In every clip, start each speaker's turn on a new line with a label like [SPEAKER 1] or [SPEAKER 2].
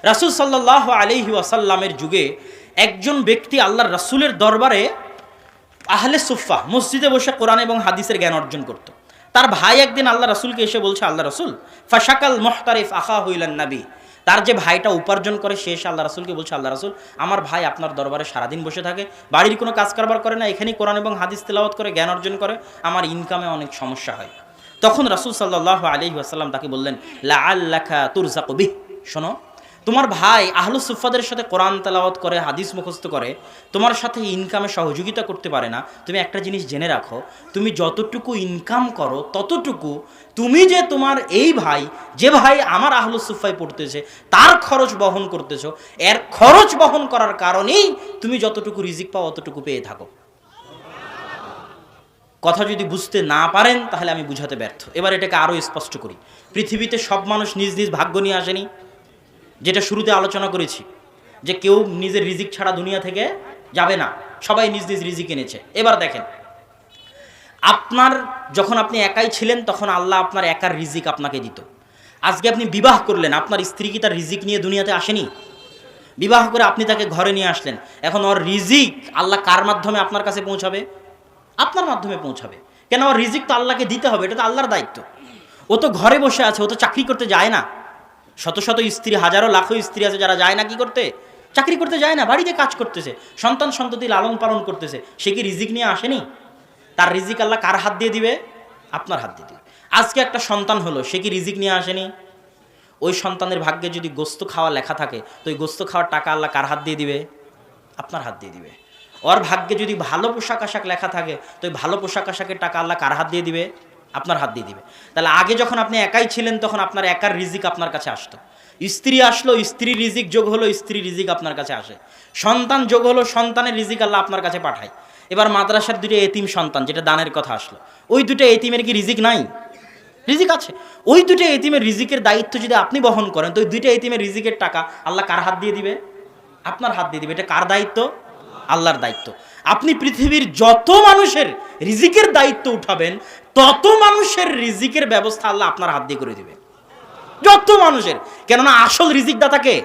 [SPEAKER 1] রাসূল সাল্লাল্লাহু আলাইহি ওয়াসাল্লামের যুগে একজন ব্যক্তি আল্লাহর রাসূলের দরবারে আহলে সুফফা মসজিদে বসে কোরআন এবং হাদিসের জ্ঞান অর্জন করত। তার ভাই একদিন আল্লাহ রাসূলকে এসে বলছে, আল্লাহ রাসূল ফাশাকাল মুহতারিফ আখাহু ইলান নবী, তার যে ভাইটা উপার্জন করে সে এসে আল্লাহ রাসূলকে বলছে, আল্লাহ রাসূল আমার ভাই আপনার দরবারে সারাদিন বসে থাকে, বাড়ির কোনো কাজ কারবার করে না, এখানেই কোরআন এবং হাদিস তেলাওয়াত করে জ্ঞান অর্জন করে, আমার ইনকামে অনেক সমস্যা হয়। তখন রাসূল সাল্লাল্লাহু আলাইহি ওয়াসাল্লাম তাকে বললেন, লাআল্লাকা তুরযাকু বিহ, শোনো তোমার ভাই আহলুস সুফফাদের সাথে কোরআন তেলাওয়াত করে, হাদিস মুখস্থ করে, তোমার সাথে ইনকামে সহযোগিতা করতে পারে না। তুমি একটা জিনিস জেনে রাখো, তুমি যতটুকু ইনকাম করো ততটুকু তুমি যে তোমার এই ভাই, যে ভাই আমার আহলুস সুফফায় পড়তেছে তার খরচ বহন করতেছো, এর খরচ বহন করার কারণেই তুমি যতটুকু রিজিক পাও অতটুকু পেয়ে থাকো। কথা যদি বুঝতে না পারেন তাহলে আমি বুঝাতে ব্যর্থ। এবার এটাকে আরও স্পষ্ট করি। পৃথিবীতে সব মানুষ নিজ নিজ ভাগ্য নিয়ে আসেনি, যেটা শুরুতে আলোচনা করেছি যে কেউ নিজের রিজিক ছাড়া দুনিয়া থেকে যাবে না, সবাই নিজ নিজ রিজিক এনেছে। এবার দেখেন, আপনার যখন আপনি একাই ছিলেন তখন আল্লাহ আপনার একার রিজিক আপনাকে দিত। আজকে আপনি বিবাহ করলেন, আপনার স্ত্রী কি তার রিজিক নিয়ে দুনিয়াতে আসেনি? বিবাহ করে আপনি তাকে ঘরে নিয়ে আসলেন, এখন ওর রিজিক আল্লাহ কার মাধ্যমে আপনার কাছে পৌঁছাবে? আপনার মাধ্যমে পৌঁছাবে। কেন? ওর রিজিক তো আল্লাহকে দিতে হবে, এটা তো আল্লাহর দায়িত্ব। ও তো ঘরে বসে আছে, ও তো চাকরি করতে যায় না। শত শত স্ত্রী, হাজারো লাখো স্ত্রী আছে যারা যায় না কি করতে? চাকরি করতে যায় না, বাড়িতে কাজ করতেছে, সন্তান সন্ততি লালন পালন করতেছে। সে কি রিজিক নিয়ে আসেনি? তার রিজিক আল্লাহ কার হাত দিয়ে দিবে? আপনার হাত দিয়ে দিবে। আজকে একটা সন্তান হলো, সে কি রিজিক নিয়ে আসেনি? ওই সন্তানের ভাগ্যে যদি গোস্ত খাওয়া লেখা থাকে তো ওই গোস্ত খাওয়ার টাকা আল্লাহ কার হাত দিয়ে দিবে? আপনার হাত দিয়ে দিবে। ওর ভাগ্যে যদি ভালো পোশাক আশাক লেখা থাকে তো ওই ভালো পোশাক আশাকের টাকা আল্লাহ কার হাত দিয়ে দিবে? আপনার হাত দিয়ে দিবে। তাহলে আগে যখন আপনি একাই ছিলেন তখন আপনার একার রিজিক আপনার কাছে আসতো। স্ত্রী আসলো, স্ত্রীর রিজিক যোগ হলো, স্ত্রীর রিজিক আপনার কাছে আসে। সন্তান যোগ হলো, সন্তানের রিজিক আল্লাহ আপনার কাছে পাঠায়। এবার মাদ্রাসার দুটো এতিম সন্তান, যেটা দানের কথা আসলো, ওই দুটো এতিমের কি রিজিক নাই? রিজিক আছে। ওই দুটো এতিমের রিজিকের দায়িত্ব যদি আপনি বহন করেন তো ওই দুটো এতিমের রিজিকের টাকা আল্লাহ কার হাত দিয়ে দিবে? আপনার হাত দিয়ে দিবে। এটা কার দায়িত্ব? আল্লাহর দায়িত্ব। আপনি পৃথিবীর যত মানুষের রিজিকের দায়িত্ব উঠাবেন তত মানুষের রিজিকের ব্যবস্থা আল্লাহ আপনার হাত দিয়ে করে দিবে, যত মানুষের। কেননা আসল রিজিক দাতাকে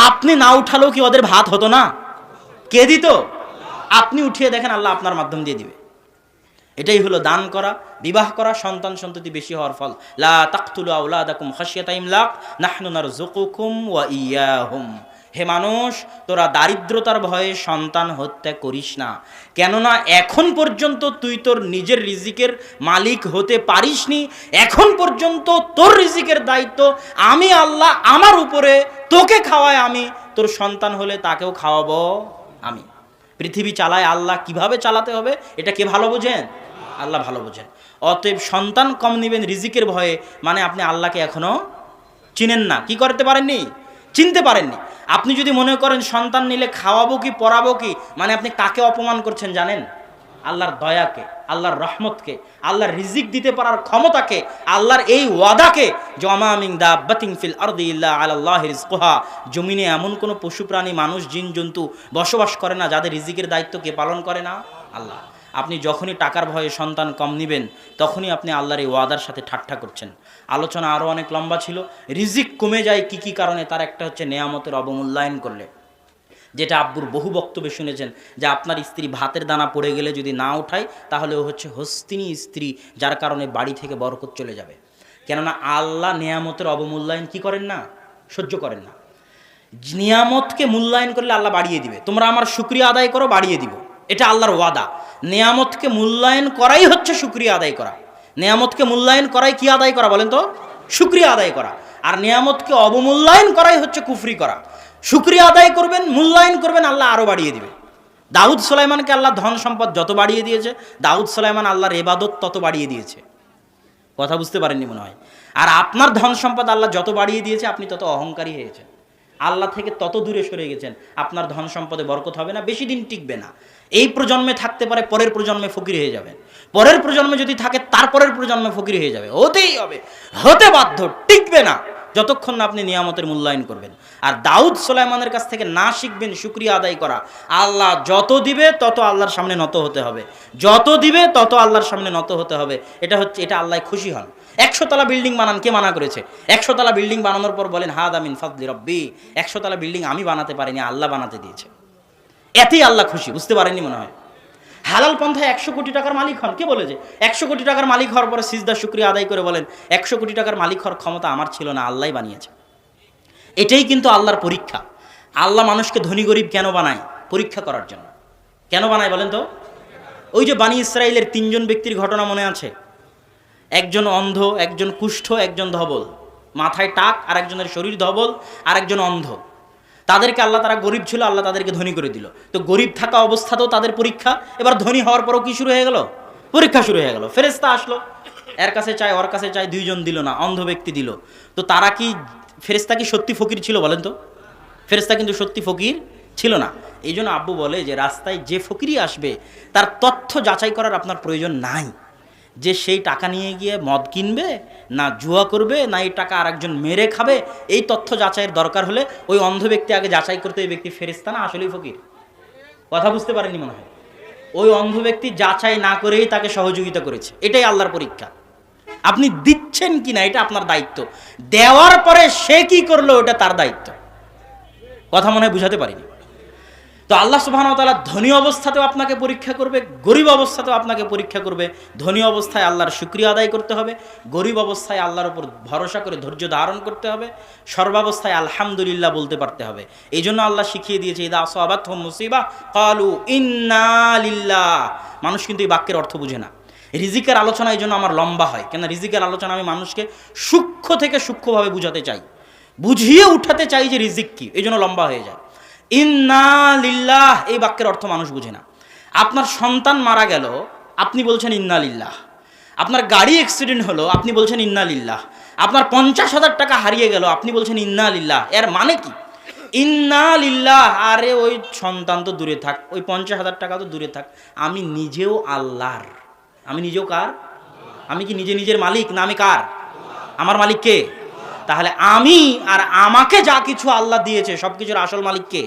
[SPEAKER 1] আপনি না উঠালেও কি ওদের ভাত হতো না? কে দিত? আপনি উঠিয়ে দেখেন, আল্লাহ আপনার মাধ্যম দিয়ে দিবে। এটাই হলো দান করা, বিবাহ করা, সন্তান সন্ততি বেশি হওয়ার ফল। লা তাকতুলু আওলাদাকুম খাশিয়াতা ইমলাক নাহনু নারযুকুকুম ওয়া ইয়াহুম। হে মানুষ, তোরা দারিদ্রতার ভয়ে সন্তান হত্যা করিস না। কেননা এখন পর্যন্ত তুই তোর নিজের রিজিকের মালিক হতে পারিসনি। এখন পর্যন্ত তোর রিজিকের দায়িত্ব আমি আল্লাহ আমার উপরে, তোকে খাওয়ায় আমি, তোর সন্তান হলে তাকেও খাওয়াবো আমি। পৃথিবী চালায় আল্লাহ, কিভাবে চালাতে হবে এটা কে ভালো বোঝেন? আল্লাহ ভালো বোঝেন। অতএব সন্তান কম নেবেন রিজিকের ভয়ে, মানে আপনি আল্লাহকে এখনো চিনেন না। কি করতে পারেননি? চিনতে পারেননি। আপনি যদি মনে করেন সন্তান নিলে খাওয়াবো কি পড়াবো কি, মানে আপনি কাকে অপমান করছেন জানেন? আল্লাহর দয়াকে, আল্লাহর রহমতকে, আল্লাহর রিজিক দিতে পারার ক্ষমতাকে, আল্লাহর এই ওয়াদাকে। ওয়ামা মিন দাব্বাতিন ফিল আরদি ইল্লা আলাল্লাহি রিজকুহা। জমিনে এমন কোনো পশু প্রাণী, মানুষ, জিন জন্তু বসবাস করে না যাদের রিজিকের দায়িত্ব কে পালন করে না? আল্লাহ। আপনি যখনই টাকার ভয়ে সন্তান কম নেবেন তখনই আপনি আল্লাহর এই ওয়াদার সাথে ঠাট্টা করছেন। আলোচনা আরও অনেক লম্বা ছিল। রিজিক কমে যায় কি কি কারণে, তার একটা হচ্ছে নেয়ামতের অবমূল্যায়ন করলে। যেটা আব্বুর বহু বক্তব্যে শুনেছেন যে আপনার স্ত্রী ভাতের দানা পড়ে গেলে যদি না উঠায় তাহলে ও হচ্ছে হস্তিনী স্ত্রী, যার কারণে বাড়ি থেকে বরকত চলে যাবে। কেননা আল্লাহ নেয়ামতের অবমূল্যায়ন কি করেন না? সহ্য করেন না। নিয়ামতকে মূল্যায়ন করলে আল্লাহ বাড়িয়ে দিবে। তোমরা আমার শুকরিয়া আদায় করো, বাড়িয়ে দিব। এটা আল্লাহর ওয়াদা। নেয়ামতকে মূল্যায়ন করাই হচ্ছে শুকরিয়া আদায় করা। নেয়ামতকে মূল্যায়ন করাই কি আদায় করা বলেন তো? শুকরিয়া আদায় করা। আর নেয়ামতকে অবমূল্যায়ন করাই হচ্ছে কুফরি করা। শুকরিয়া আদায় করবেন, মূল্যায়ন করবেন, আল্লাহ আরও বাড়িয়ে দিবে। দাউদ সুলাইমানকে আল্লাহ ধন সম্পদ যত বাড়িয়ে দিয়েছে, দাউদ সুলাইমান আল্লাহর ইবাদত তত বাড়িয়ে দিয়েছে। কথা বুঝতে পারেননি মনে হয়। আর আপনার ধন সম্পদ আল্লাহ যত বাড়িয়ে দিয়েছে আপনি তত অহংকারী হয়েছেন, আল্লাহ থেকে তত দূরে সরে গেছেন। আপনার ধন সম্পদে বরকত হবে না, বেশি দিন টিকবে না। এই প্রজন্মে থাকতে পারে, পরের প্রজন্মে ফকির হয়ে যাবে। পরের প্রজন্মে যদি থাকে তারপরের প্রজন্মে ফকির হয়ে যাবে। হতেই হবে, হতে বাধ্য, টিকবে না। যতক্ষণ না আপনি নিয়ামতের মূল্যায়ন করবেন। আর দাউদ সুলাইমানের কাছ থেকে না শিখবেন শুকরিয়া আদায় করা। আল্লাহ যত দিবে তত আল্লাহর সামনে নত হতে হবে, যত দিবে তত আল্লাহর সামনে নত হতে হবে। এটা আল্লাহ খুশি হন। 100 তলা বিল্ডিং বানান, কে মানা করেছে? 100 তলা বিল্ডিং বানানোর পর বলেন হাদা মিন ফাদলি রব্বি, 100 তলা বিল্ডিং আমি বানাতে পারিনি, আল্লাহ বানাতে দিয়েছে। এতেই আল্লাহ খুশি। বুঝতে পারেননি মনে হয়? হালাল পন্থায় 100 কোটি টাকার মালিক হন। কে বলেছে? 100 কোটি টাকার মালিক হওয়ার পরে সিজদা শুকরিয়া আদায় করে বলেন 100 কোটি টাকার মালিক হওয়ার ক্ষমতা আমার ছিল না, আল্লাহই বানিয়েছে। এটাই কিন্তু আল্লাহর পরীক্ষা। আল্লাহ মানুষকে ধনী গরিব কেন বানায়? পরীক্ষা করার জন্য। কেন বানায় বলেন তো? ওই যে বানি ইসরাইলের 3 জন ব্যক্তির ঘটনা মনে আছে? একজন অন্ধ, একজন কুষ্ঠ, একজন ধবল, মাথায় টাক, আর একজনের শরীর ধবল, আর একজন অন্ধ। তাদেরকে আল্লাহ, তারা গরিব ছিল, আল্লাহ তাদেরকে ধনী করে দিল। তো গরিব থাকা অবস্থাতেও তাদের পরীক্ষা। এবার ধনী হওয়ার পরও কি শুরু হয়ে গেল? পরীক্ষা শুরু হয়ে গেল। ফেরেশতা আসলো, এর কাছে চাই ওর কাছে চাই, 2 জন দিল না, অন্ধ ব্যক্তি দিল। তো তারা কি, ফেরেশতা কি সত্যি ফকির ছিল বলেন তো? ফেরেশতা কিন্তু সত্যি ফকির ছিল না। এই জন্য আব্বু বলে যে রাস্তায় যে ফকিরই আসবে তার তথ্য যাচাই করার আপনার প্রয়োজন নাই, যে সেই টাকা নিয়ে গিয়ে মদ কিনবে না জুয়া করবে না এই টাকা আরেকজন মেরে খাবে। এই তথ্য যাচাইয়ের দরকার হলে ওই অন্ধ ব্যক্তি আগে যাচাই করতে, এই ব্যক্তি ফেরেশতা না আসলেই ফকির। কথা বুঝতে পারেনি মনে হয়? ওই অন্ধ ব্যক্তি যাচাই না করেই তাকে সহযোগিতা করেছে। এটাই আল্লাহর পরীক্ষা। আপনি দিচ্ছেন কিনা এটা আপনার দায়িত্ব, দেওয়ার পরে সে কি করলো ওটা তার দায়িত্ব। কথা মনে হয় বুঝাতে পারিনি? তো আল্লাহ সুবহানাহু ওয়া তাআলা ধনী অবস্থাতেও আপনাকে পরীক্ষা করবে, গরিব অবস্থাতেও আপনাকে পরীক্ষা করবে। ধনী অবস্থায় আল্লাহর শুকরিয়া আদায় করতে হবে, গরিব অবস্থায় আল্লাহর উপর ভরসা করে ধৈর্য ধারণ করতে হবে, সর্বাবস্থায় আলহামদুলিল্লাহ বলতে পারতে হবে। এই জন্য আল্লাহ শিখিয়ে দিয়েছে ইদা আসাবাতহুম মুসিবা ক্বালু ইন্না লিল্লাহ। মানুষ কিন্তু এই বাক্যের অর্থ বুঝে না। রিজিকের আলোচনা এই জন্য আমার লম্বা হয়, কেন রিজিকের আলোচনা আমি মানুষকে সূক্ষ্ম থেকে সূক্ষ্মভাবে বুঝাতে চাই, বুঝিয়ে উঠাতে চাই যে রিজিক কি, এই জন্য লম্বা হয়ে যায়। ইন্না লিল্লাহ এই বাক্যের অর্থ মানুষ বুঝে না। আপনার সন্তান মারা গেল, আপনি বলছেন ইন্না লিল্লাহ। আপনার গাড়ি অ্যাক্সিডেন্ট হলো, আপনি বলছেন ইন্না লিল্লাহ। আপনার 50,000 টাকা হারিয়ে গেল, আপনি বলছেন ইন্না লিল্লাহ। এর মানে কি? ইন্না লিল্লাহ। আরে ওই সন্তান তো দূরে থাক, ওই 50,000 টাকা তো দূরে থাক, আমি নিজেও আল্লাহর। আমি নিজেও কার? আমি কি নিজে নিজের মালিক না আমি কার? আমার মালিক কে? তাহলে আমি আর আমাকে যা কিছু আল্লাহ দিয়েছে সব কিছুর আসল মালিক কে?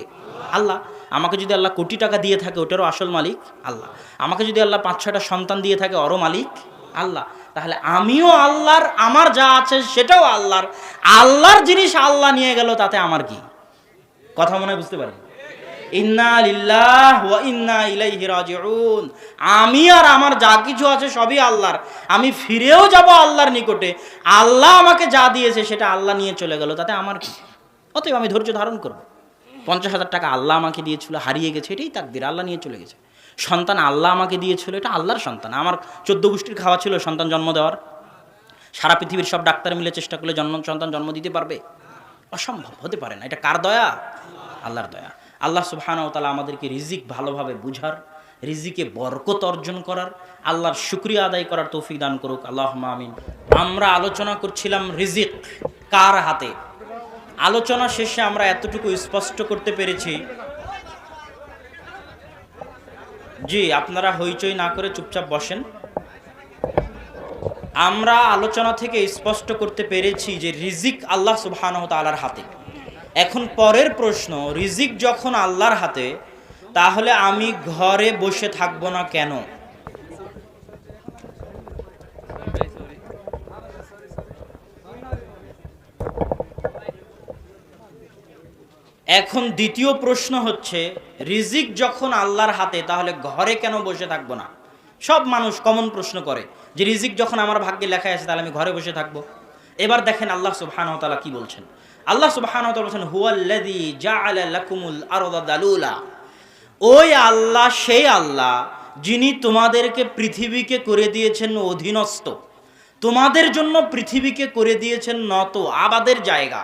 [SPEAKER 1] আল্লাহ। আমাকে যদি আল্লাহ কোটি টাকা দিয়ে থাকে ওটারও আসল মালিক আল্লাহ। আমাকে যদি আল্লাহ 5-6টা সন্তান দিয়ে থাকে ওরও মালিক আল্লাহ। তাহলে আমিও আল্লাহর, আমার যা আছে সেটাও আল্লাহর। আল্লাহর জিনিস আল্লাহ নিয়ে গেল, তাতে আমার কি? কথা মনে বুঝতে পারেন? ইন্না লিল্লাহ ওয়া ইন্না ইলাইহি রাজিউন। আমি আর আমার যা কিছু আছে সবই আল্লাহর, আমি ফিরেও যাব আল্লাহর নিকটে। আল্লাহ আমাকে যা দিয়েছে সেটা আল্লাহ নিয়ে চলে গেল, তাতে আমার কি? অতএব আমি ধৈর্য ধারণ করব। 50,000 টাকা আল্লাহ আমাকে দিয়েছিল, হারিয়ে গেছে, এটাই তাকদীর, আল্লাহ নিয়ে চলে গেছে। সন্তান আল্লাহ আমাকে দিয়েছিল, এটা আল্লাহর সন্তান। আমার 14 গোষ্ঠীর খাওয়া ছিল সন্তান জন্ম দেওয়ার। সারা পৃথিবীর সব ডাক্তার মিলে চেষ্টা করলে সন্তান জন্ম দিতে পারবে? অসম্ভব, হতে পারে না। এটা কার দয়া? আল্লাহর দয়া। আল্লাহ সুবহানাহু ওয়া তাআলা আমাদেরকে রিজিক ভালোভাবে বুঝার, রিজিকে বরকত অর্জন করার, আল্লাহর শুকরিয়া আদায় করার তৌফিক দান করুক, আল্লাহুম্মা আমিন। আমরা আলোচনা করছিলাম রিজিক কার হাতে। আলোচনা শেষে আমরা এতটুকু স্পষ্ট করতে পেরেছি, জি আপনারা হইচই না করে চুপচাপ বসেন। আমরা আলোচনা থেকে স্পষ্ট করতে পেরেছি যে রিজিক আল্লাহ সুবহানাহু ওয়া তাআলার হাতে। এখন পরের প্রশ্ন, রিজিক যখন আল্লাহর হাতে, তাহলে আমি ঘরে বসে থাকবো না কেন? এখন দ্বিতীয় প্রশ্ন হচ্ছে, রিজিক যখন আল্লাহর হাতে তাহলে ঘরে কেন বসে থাকবো না? সব মানুষ কমন প্রশ্ন করে যে রিজিক যখন আমার ভাগ্যে লেখা আছে তাহলে আমি ঘরে বসে থাকবো। এবার দেখেন আল্লাহ সুবহানাহু ওয়া তাআলা কি বলছেন। আল্লাহ সুবহানাহু ওয়া তাআলা বলছেন হুয়াল্লাযী জাআলা লাকুমুল আরদা দালুলা। ওই আল্লাহ সেই আল্লাহ যিনি তোমাদেরকে পৃথিবীকে করে দিয়েছেন অধীনস্থ, তোমাদের জন্য পৃথিবীকে করে দিয়েছেন নত আবাদের জায়গা,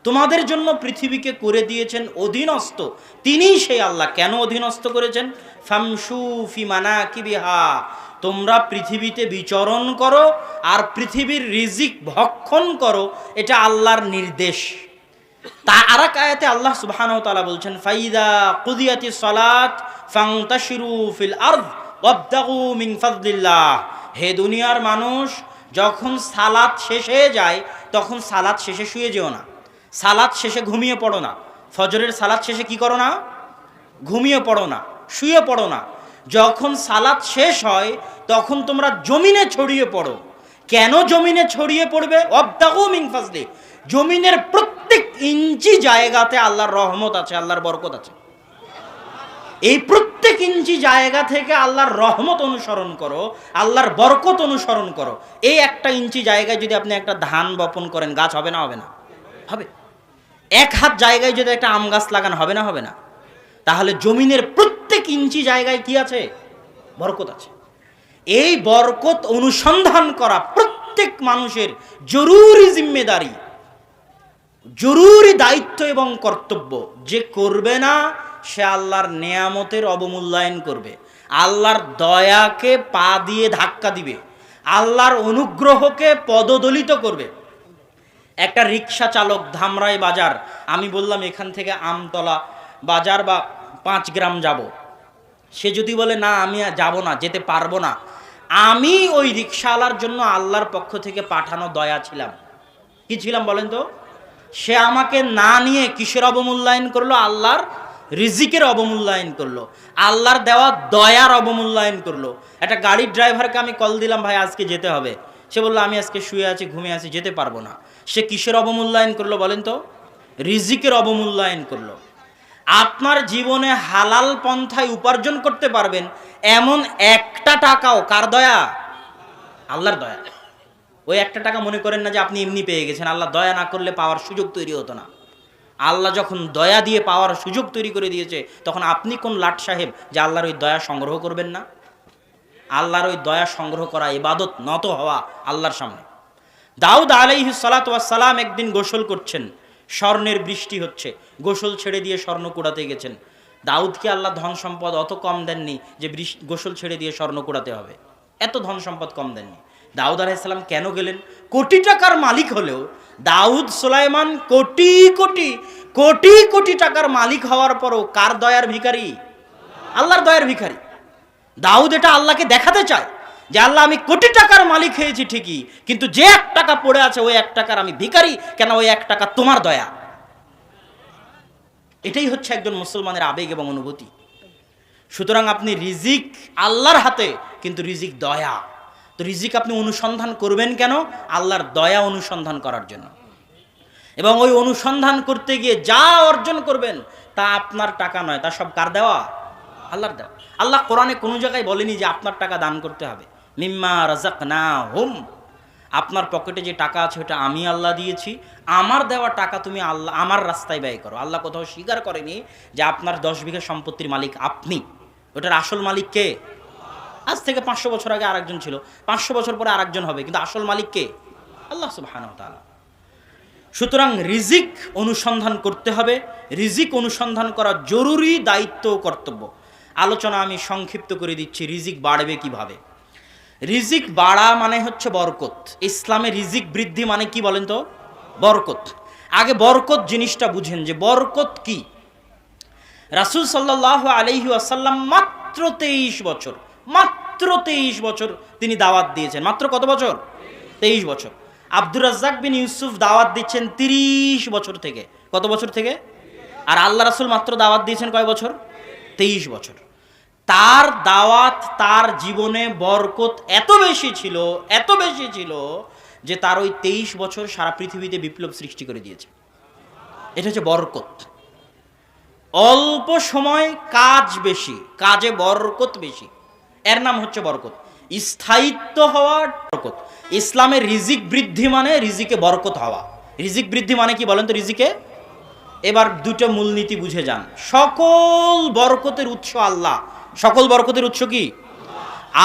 [SPEAKER 1] তোমাদের জন্য পৃথিবীকে করে দিয়েছেন অধীনস্থ। তিনিই সেই আল্লাহ। কেন অধীনস্থ করেছেন? ফামশু ফি মানাকিবিহা, তোমরা পৃথিবীতে বিচরণ করো আর পৃথিবীর রিজিক ভক্ষণ করো, এটা আল্লাহর নির্দেশ। তা আরেক আয়াতে আল্লাহ সুবহানাহু ওয়া তাআলা বলছেন ফাইদা কুদিয়াতিস সালাত ফান্তাশিরু ফিল আরদ ওয়াবতাগু মিন ফাদলিল্লাহ। হে দুনিয়ার মানুষ, যখন সালাত শেষ হয়ে যায় তখন সালাত শেষে শুয়ে যেও না, সালাত শেষে ঘুমিয়ে পড়ো না, ফজরের সালাত শেষে কি করো না, ঘুমিয়ে পড়ো না, শুয়ে পড়ো না। যখন সালাত শেষ হয় তখন তোমরা জমিনে ছড়িয়ে পড়ো। কেন জমিনে ছড়িয়ে পড়বে? ওয়াবতাগু মিন ফাজলি, জমিনের প্রত্যেক ইঞ্চি জায়গাতে আল্লাহর রহমত আছে, আল্লাহর বরকত আছে। এই প্রত্যেক ইঞ্চি জায়গা থেকে আল্লাহর রহমত অনুসরণ করো, আল্লাহর বরকত অনুসরণ করো। এই একটা ইঞ্চি জায়গায় যদি আপনি একটা ধান বপন করেন, গাছ হবে না হবে না? হবে। এক হাত জায়গায় যদি একটা আম গাছ লাগান, হবে না হবে না? তাহলে জমিনের প্রত্যেক ইঞ্চি জায়গায় কি আছে? বরকত আছে। এই বরকত অনুসন্ধান করা প্রত্যেক মানুষের জরুরি জিম্মেদারি, জরুরি দায়িত্ব এবং কর্তব্য। যে করবে না সে আল্লাহর নেয়ামতের অবমূল্যায়ন করবে, আল্লাহর দয়াকে পা দিয়ে ধাক্কা দিবে, আল্লাহর অনুগ্রহকে পদদলিত করবে। একটা রিক্সা চালক ধামরাই বাজার, আমি বললাম এখান থেকে আমতলা বাজার বা 5 গ্রাম যাব, সে যদি বলে না আমি যাব না, যেতে পারবো না, আমি ওই রিক্সাওয়ালার জন্য আল্লাহর পক্ষ থেকে পাঠানো দয়া ছিলাম। কি ছিলাম বলেন তো? সে আমাকে না নিয়ে কিসের অবমূল্যায়ন করলো? আল্লাহর রিজিকের অবমূল্যায়ন করলো, আল্লাহর দেওয়া দয়ার অবমূল্যায়ন করলো। একটা গাড়ির ড্রাইভারকে আমি কল দিলাম, ভাই আজকে যেতে হবে, সে বললো আমি আজকে শুয়ে আছি, ঘুমিয়ে আছি, যেতে পারবো না। সে কিসের অবমূল্যায়ন করলো বলেন তো? রিজিকের অবমূল্যায়ন করলো। আপনার জীবনে হালাল পন্থায় উপার্জন করতে পারবেন এমন একটা টাকাও কার দয়া? আল্লাহর দয়া। ওই একটা টাকা মনে করেন না যে আপনি এমনি পেয়ে গেছেন, আল্লাহ দয়া না করলে পাওয়ার সুযোগ তৈরি হতো না। আল্লাহ যখন দয়া দিয়ে পাওয়ার সুযোগ তৈরি করে দিয়েছে, তখন আপনি কোন লাট সাহেব যে আল্লাহর ওই দয়া সংগ্রহ করবেন না? আল্লাহর ওই দয়া সংগ্রহ করা ইবাদত, নত হওয়া আল্লাহর সামনে। দাউদ আলাইহিস সালাতু ওয়াস সালাম একদিন গোসল করছেন, স্বর্ণের বৃষ্টি হচ্ছে, গোসল ছেড়ে দিয়ে স্বর্ণ কুড়াতে গেছেন। দাউদকে আল্লাহ ধন সম্পদ অত কম দেননি যে গোসল ছেড়ে দিয়ে স্বর্ণ কুড়াতে হবে, এত ধন সম্পদ কম দেননি। দাউদ আলাইহিস সালাম কেন গেলেন? কোটি টাকার মালিক হলেও দাউদ সুলাইমান কোটি কোটি কোটি কোটি টাকার মালিক হওয়ার পরও কার দয়ার ভিখারি? আল্লাহর দয়ার ভিখারি। দাউদ এটা আল্লাহকে দেখাতে চায় যে আল্লাহ আমি কোটি টাকার মালিক হয়েছি ঠিকই, কিন্তু যে 1 টাকা পড়ে আছে ওই 1 টাকার আমি ভিখারি, কেন ওই 1 টাকা তোমার দয়া। এটাই হচ্ছে একজন মুসলমানের আবেগ এবং অনুভূতি। সুতরাং আপনি রিজিক আল্লাহর হাতে, কিন্তু রিজিক দয়া। তো রিজিক আপনি অনুসন্ধান করবেন কেন? আল্লাহর দয়া অনুসন্ধান করার জন্য। এবং ওই অনুসন্ধান করতে গিয়ে যা অর্জন করবেন তা আপনার টাকা নয়, তা সব কার দেওয়া? আল্লাহর দেওয়া। আল্লাহ কোরআনে কোনো জায়গায় বলেনি যে আপনার টাকা দান করতে হবে। মিম্মা রাযাকনাহুম, আপনার পকেটে যে টাকা আছে ওটা আমি আল্লাহ দিয়েছি, আমার দেওয়া টাকা তুমি আল্লাহ আমার রাস্তায় ব্যয় করো। আল্লাহ কোথাও স্বীকার করেনি যে আপনার 10 বিঘা সম্পত্তির মালিক আপনি, ওটার আসল মালিক কে? আজ থেকে 500 বছর আগে আরেকজন ছিল, 500 বছর পরে আরেকজন হবে, কিন্তু আসল মালিক কে? আল্লাহ সুবহানাহু ওয়া তাআলা। সুতরাং রিজিক অনুসন্ধান করতে হবে, রিজিক অনুসন্ধান করা জরুরি দায়িত্ব ও কর্তব্য। আলোচনা আমি সংক্ষিপ্ত করে দিচ্ছি, রিজিক বাড়বে কিভাবে। রিজিক বাড়া মানে হচ্ছে বরকত। ইসলামে রিজিক বৃদ্ধি মানে কি বলেন তো? বরকত। আগে বরকত জিনিসটা বুঝেন যে বরকত কি। রাসূল সাল্লাল্লাহু আলাইহি ওয়াসাল্লাম মাত্র 23 বছর, মাত্র 23 বছর তিনি দাওয়াত দিয়েছেন। মাত্র কত বছর? 23 বছর। আব্দুর রাজ্জাক বিন ইউসুফ দাওয়াত দিচ্ছেন 30 বছর থেকে। কত বছর থেকে? আর আল্লাহ রাসূল মাত্র দাওয়াত দিয়েছেন কয় বছর? 23 বছর। তার দাওয়াত, তার জীবনে বরকত এত বেশি ছিল, এত বেশি ছিল যে তার ওই 23 বছর সারা পৃথিবীতে বিপ্লব সৃষ্টি করে দিয়েছে। এটা হচ্ছে বরকত। অল্প সময় কাজ বেশি, কাজে বরকত বেশি, এর নাম হচ্ছে বরকত। স্থায়িত্ব হওয়ার বরকত। ইসলামের রিজিক বৃদ্ধি মানে রিজিকে বরকত হওয়া। রিজিক বৃদ্ধি মানে কি বলেন তো? রিজিকে এবার দুটো মূলনীতি বুঝে যান। সকল বরকতের উৎস আল্লাহ। সকল বরকতের উৎস কি?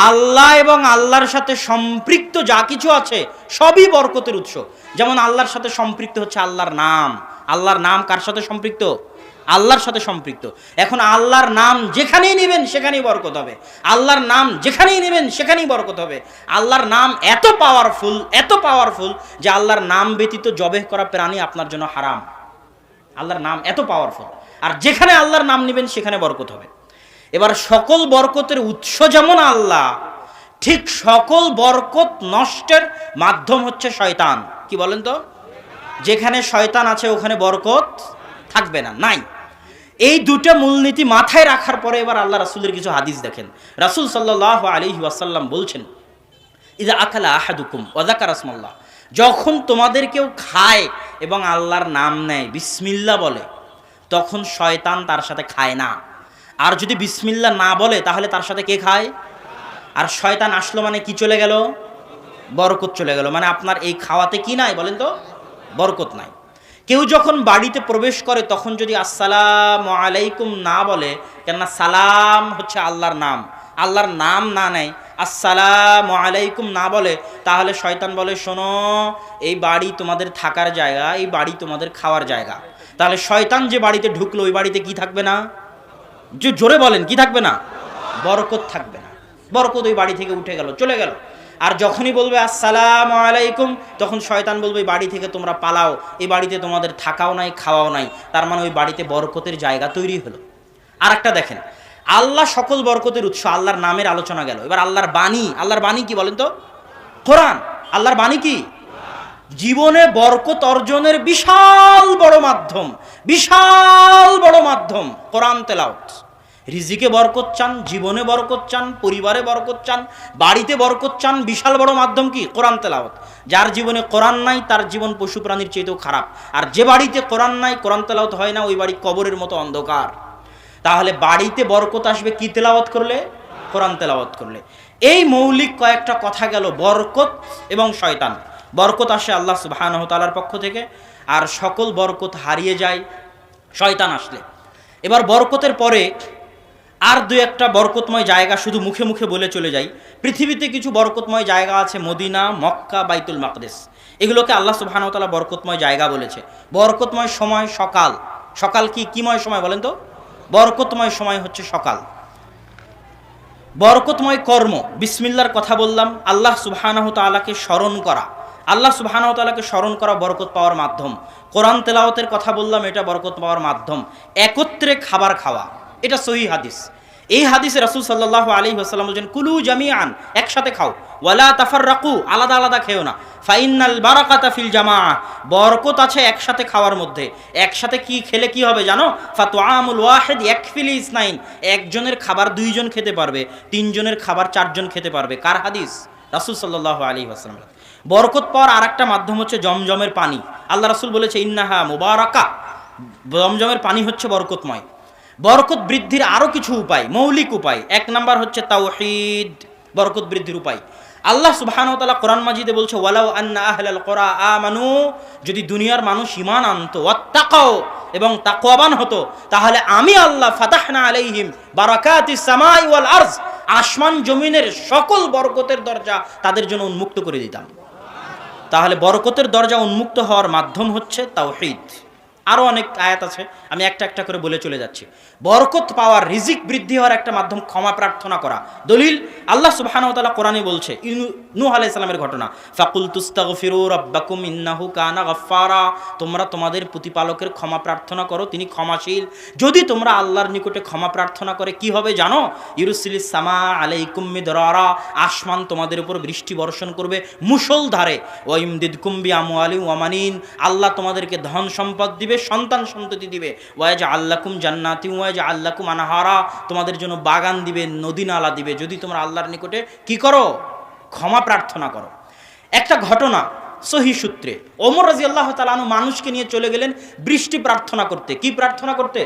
[SPEAKER 1] আল্লাহ এবং আল্লাহর সাথে সম্পৃক্ত যা কিছু আছে সবই বরকতের উৎস। যেমন আল্লাহর সাথে সম্পৃক্ত হচ্ছে আল্লাহর নাম। আল্লাহর নাম কার সাথে সম্পৃক্ত? আল্লাহর সাথে সম্পৃক্ত। এখন আল্লাহর নাম যেখানেই নেবেন সেখানেই বরকত হবে। আল্লাহর নাম যেখানেই নেবেন সেখানেই বরকত হবে। আল্লাহর নাম এত পাওয়ারফুল, এত পাওয়ারফুল যে আল্লাহর নাম ব্যতীত জবেহ করা প্রাণী আপনার জন্য হারাম। আল্লাহর নাম এত পাওয়ারফুল, আর যেখানে আল্লাহর নাম নেবেন সেখানে বরকত হবে। এবার সকল বরকতের উৎস যেমন আল্লাহ, ঠিক সকল বরকত নষ্টের মাধ্যম হচ্ছে শয়তান। কি বলেন তো? যেখানে শয়তান আছে ওখানে বরকত থাকবে না, নাই। এই দুটো মূলনীতি মাথায় রাখার পরে এবার আল্লাহ রাসূলের কিছু হাদিস দেখেন। রাসূল সাল্লাল্লাহু আলাইহি ওয়াসাল্লাম বলছেন, ইযা আকালা আহাদুকুম ওয়া যাকারা ইসমাল্লাহ, যখন তোমাদের কেউ খায় এবং আল্লাহর নাম নেয়, বিসমিল্লাহ বলে, তখন শয়তান তার সাথে খায় না। আর যদি বিসমিল্লাহ না বলে তাহলে তার সাথে কে খায়? আর শয়তান আসলো মানে কি চলে গেল? বরকত চলে গেল। মানে আপনার এই খাওয়াতে কি নাই বলেন তো? বরকত নাই। কেউ যখন বাড়িতে প্রবেশ করে তখন যদি আসসালামু আলাইকুম না বলে, কেননা সালাম হচ্ছে আল্লাহর নাম, আল্লাহর নাম না নেয়, আসসালামু আলাইকুম না বলে, তাহলে শয়তান বলে, শোনো, এই বাড়ি তোমাদের থাকার জায়গা, এই বাড়ি তোমাদের খাওয়ার জায়গা। তাহলে শয়তান যে বাড়িতে ঢুকলো ওই বাড়িতে কি থাকবে না? জোরে বলেন, কি থাকবে না? বরকত থাকবে না। বরকত ওই বাড়ি থেকে উঠে গেল, চলে গেল। আর যখনই বলবে আসসালামু আলাইকুম, তখন শয়তান বলবে এই বাড়ি থেকে তোমরা পালাও, এই বাড়িতে তোমাদের থাকাও নাই, খাওয়াও নাই। তার মানে ওই বাড়িতে বরকতের জায়গা তৈরি হলো। আর একটা দেখেন, আল্লাহ সকল বরকতের উৎস, আল্লাহর নামের আলোচনা গেল। এবার আল্লাহর বাণী, আল্লাহর বাণী কি বলেন তো? কোরআন। আল্লাহর বাণী কি? জীবনে বরকত অর্জনের বিশাল বড় মাধ্যম, বিশাল বড় মাধ্যম কোরআন তেলাওয়াত। রিজিকে বরকত চান, জীবনে বরকত চান, পরিবারে বরকত চান, বাড়িতে বরকত চান, বিশাল বড় মাধ্যম কি? কোরআন তেলাওয়াত। যার জীবনে কোরআন নাই তার জীবন পশু প্রাণীর চেয়েও খারাপ। আর যে বাড়িতে কোরআন নাই, কোরআন তেলাওয়াত হয় না, ওই বাড়ি কবরের মতো অন্ধকার। তাহলে বাড়িতে বরকত আসবে কি তেলাওয়াত করলে? কোরআন তেলাওয়াত করলে। এই মৌলিক কয়েকটা কথা গেল বরকত এবং শয়তান। বরকত আসে আল্লাহ সুবহানাহু ওয়া তাআলার পক্ষ থেকে, আর সকল বরকত হারিয়ে যায় শয়তান আসলে। এবার বরকতের পরে আর দুই একটা বরকতময় জায়গা শুধু মুখে মুখে বলে চলে যাই। পৃথিবীতে কিছু বরকতময় জায়গা আছে, মদিনা, মক্কা, বাইতুল মাকদিস। এগুলোকে আল্লাহ সুবহানাহু ওয়া তাআলা বরকতময় জায়গা বলেছে। বরকতময় সময় সকাল। সকাল কিময় সময় বলেন তো? বরকতময় সময় হচ্ছে সকাল। বরকতময় কর্ম, বিসমিল্লাহর কথা বললাম, আল্লাহ সুবহানাহু ওয়া তাআলাকে স্মরণ করা, আল্লাহ সুবহানাহু ওয়া তাআলাকে স্মরণ করা বরকত পাওয়ার মাধ্যম। কোরআন তেলাওয়াতের কথা বললাম, এটা বরকত পাওয়ার মাধ্যম। একত্রে খাবার খাওয়া, এটা সহিহ হাদিস। এই হাদিসে রাসূল সাল্লাল্লাহু আলাইহি ওয়াসাল্লাম বলেন, কুলু জামিআন, একসাথে খাও, ওয়ালা তাফাররাকু, আলাদা আলাদা খেও না, ফাইন্নাল বারাকাতা ফিল জামাআ, বরকত আছে একসাথে খাওয়ার মধ্যে। একসাথে কি খেলে কি হবে জানো? ফাতুআমুল ওয়াহিদ ইয়াকফিল ইসনাইন, একজনের খাবার দুইজন খেতে পারবে, তিনজনের খাবার চারজন খেতে পারবে। কার হাদিস? রাসূল সাল্লাল্লাহু আলাইহি ওয়াসাল্লাম। বরকত পাওয়ার আরেকটা মাধ্যম হচ্ছে জমজমের পানি। আল্লাহ রাসূল বলেছে, ইন্নাহা মুবারাকা, জমজমের পানি হচ্ছে বরকতময়। বরকত বৃদ্ধির আরও কিছু উপায়, মৌলিক উপায়। এক নাম্বার হচ্ছে তাওহীদ, বরকত বৃদ্ধির উপায়। আল্লাহ সুবহানাহু ওয়া তাআলা কোরআন মাজিদে বলছে, ওয়ালাউ আন্না আহলাল কুরা আমানু, যদি দুনিয়ার মানুষ ঈমান আনতো, ওয়াত্তাকাও, এবং তাকওয়াবান হতো, তাহলে আমি আল্লাহ ফাতাহনা আলাইহিম বারাকাতিস সামাই ওয়াল আরজ, আসমান জমিনের সকল বরকতের দরজা তাদের জন্য উন্মুক্ত করে দিতাম। তাহলে বরকতের দরজা উন্মুক্ত হওয়ার মাধ্যম হচ্ছে তাওহীদ। আরও অনেক আয়াত আছে, আমি একটা একটা করে বলে চলে যাচ্ছি। বরকত পাওয়ার, রিজিক বৃদ্ধি হওয়ার একটা মাধ্যম ক্ষমা প্রার্থনা করা। দলিল, আল্লাহ সুবহানাহু ওয়া তাআলা কোরআনে বলছে, নূহ আলাইহিস সালামের ঘটনা, ফাকুল তুস্তাগফিরু রাব্বাকুম ইন্নাহু কানা গাফফারা, তোমরা তোমাদের প্রতিপালকের ক্ষমা প্রার্থনা করো, তিনি ক্ষমাশীল। যদি তোমরা আল্লাহর নিকটে ক্ষমা প্রার্থনা করে কি হবে জানো? ইউরসিলিস সামা আলাইকুম মিদরারা, আসমান তোমাদের উপর বৃষ্টি বর্ষণ করবে মুষলধারে। ওয়া ইমদিদকুম বিআমওয়ালিন ওয়া মানিন, আল্লাহ তোমাদেরকে ধন সম্পদ দিবে, সন্তান সন্ততি দিবে। ওয়াজআল লাকুম জান্নাতি ওয়াজআল লাকুম আনহারা, তোমাদের জন্য বাগান দিবে, নদী নালা দিবে, যদি তোমরা আল্লাহর নিকটে কি করো? ক্ষমা প্রার্থনা করো। একটা ঘটনা সহিহ সূত্রে, ওমর রাদিয়াল্লাহু তাআলা আনহু মানুষকে নিয়ে চলে গেলেন বৃষ্টি প্রার্থনা করতে। কি প্রার্থনা করতে?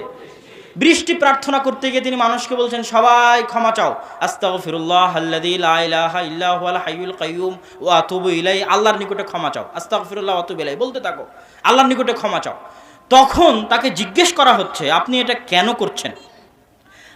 [SPEAKER 1] বৃষ্টি প্রার্থনা করতে গিয়ে তিনি মানুষকে বলছেন, সবাই ক্ষমা চাও, আস্তাগফিরুল্লাহ আল্লাযী লা ইলাহা ইল্লা হুয়াল হাইয়ুল কাইয়্যুম ওয়া আতুবু ইলাইহি, আল্লাহর নিকটে ক্ষমা চাও, আস্তাগফিরুল্লাহ ওয়া আতুবু ইলাইহি বলতে থাকো, আল্লাহর নিকটে ক্ষমা চাও। তখন তাকে জিজ্ঞেস করা হচ্ছে, আপনি এটা কেন করছেন?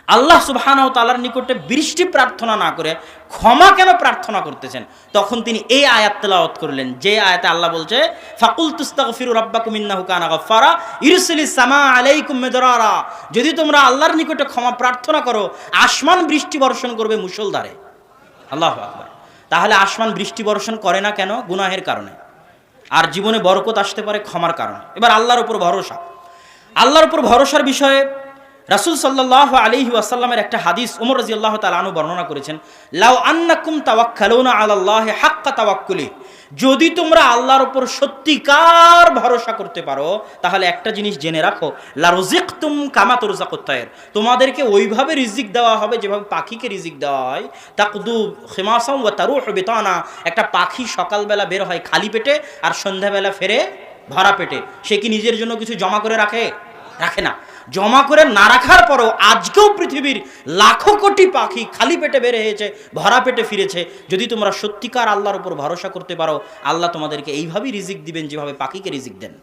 [SPEAKER 1] আল্লাহ সুবহানাহু ওয়া তাআলার নিকটে বৃষ্টি প্রার্থনা না করে ক্ষমা কেন প্রার্থনা করতেছেন? তখন তিনি এই আয়াত তেলাওয়াত করলেন, যে আয়াতে আল্লাহ বলছে, ফাকুল তুস্তাগফিরু রাব্বাকুম ইন্নাহু কানা গাফফারা ইরসিলিস সামা আলাইকুম মিদরারা, যদি তোমরা আল্লাহর নিকটে ক্ষমা প্রার্থনা করো, আসমান বৃষ্টি বর্ষণ করবে মুষলধারে। আল্লাহু আকবার। তাহলে আসমান বৃষ্টি বর্ষণ করে না কেন? গুনাহের কারণে। আর জীবনে বরকত আসতে পারে ক্ষমার কারণে। এবার আল্লাহর উপর ভরসা, আল্লাহর উপর ভরসার বিষয়ে রাসূল সাল্লাল্লাহু আলাইহি ওয়াসাল্লামের একটা হাদিস ওমর রাদিয়াল্লাহু তাআলা আনহু বর্ণনা করেছেন, লাউ আন্নাকুম তাওয়াক্কালুনা আলাল্লাহি হাক্কা তাওয়াক্কুলি, যদি তোমরা আল্লাহর উপর সত্যিকার ভরসা করতে পারো তাহলে একটা জিনিস জেনে রাখো, লা রুজিকতুম কামা তুরজাকুত তায়র, তোমাদেরকে ওইভাবে রিজিক দেওয়া হবে যেভাবে পাখিকে রিজিক দেওয়া হয়। তাকদু খিমাসাম ওয়া তারুহু বিতানা, একটা পাখি সকালবেলা বের হয় খালি পেটে আর সন্ধ্যাবেলা ফেরে ভরা পেটে। সে কি নিজের জন্য কিছু জমা করে রাখে? রাখে না। জমা করে না রাখার পরও আজকেও পৃথিবীর লাখো কোটি পাখি খালি পেটে বের হয়েছে, ভরা পেটে ফিরেছে। যদি তোমরা সত্যিকার আল্লাহর উপর ভরসা করতে পারো, আল্লাহ তোমাদেরকে এইভাবেই রিজিক দিবেন যেভাবে পাখিকে রিজিক দেন।